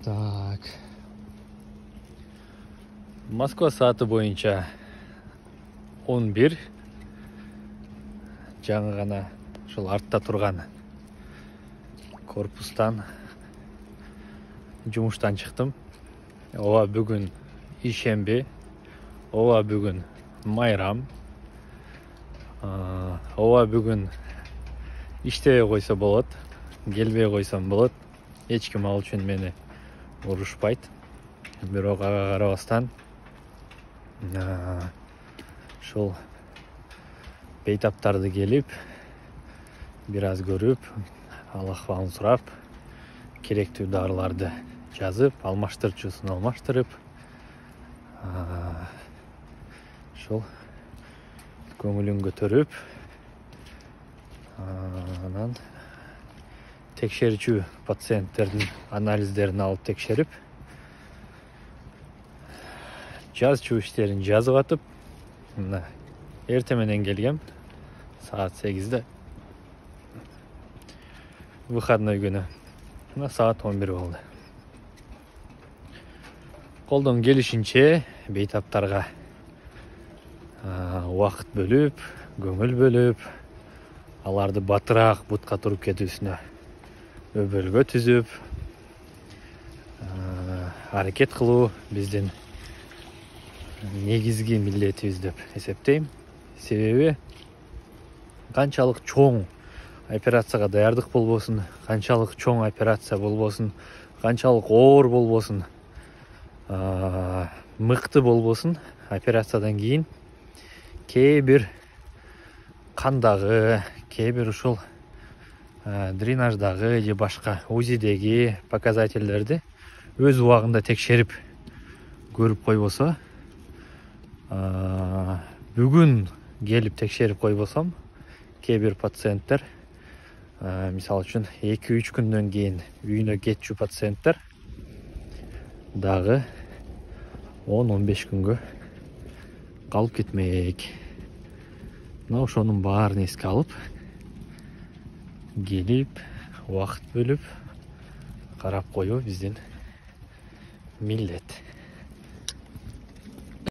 Так. Москва saati boyunca 11. Жаңы ғана шул артта тұрған корпустан жұмыштан шықтым. Ова бүгін ишембе, ова бүгін майрам, ова бүгін иштебей койсо болот, келбей койсом болот. Эч ким ал үчүн мени урушпайт. Бирок ага карабастан шул бейтаптарды келип, бир аз көрүп, ал акыбалын сурап, керектүү дарыларды жазып, алмаштырчусун алмаштырып, шул көңүлүн көтөрүп, анан текшерүүчү пациенттердин анализдерин алып текшерип, жазчу иштерин жазып атып, мына эрте менен келгем, саат 8-де. Выходной күнү. Мына саат 11 болду. Колдон келишинче бейтаптарга убакыт бөлүп, көңүл бөлүп, аларды батыраак бутка туруп кетүүсүнө өбөлгө түзүп, аракет кылуу биздин негизги милдетибиз деп эсептейм. Себеби канчалык чоң операцияга даярдык болбосун, канчалык чоң операция болбосун, канчалык оор болбосун, мыкты болбосун, операциядан кийин кээ бир кандагы, кээ бир ушул дренаждагы же башка УЗИдеги показательдерди өз убагында текшерип көрүп койбосо, бүгүн келип текшерип койбосом, кээ бир пациенттер, мисалы үчүн 2-3 күндөн кийин үйүнө кетчү пациенттер дагы 10-15 күнгө калып кетмек. Мына ошонун баарын эске алып, келип, убакыт бөлүп, карап коюу биздин милдет.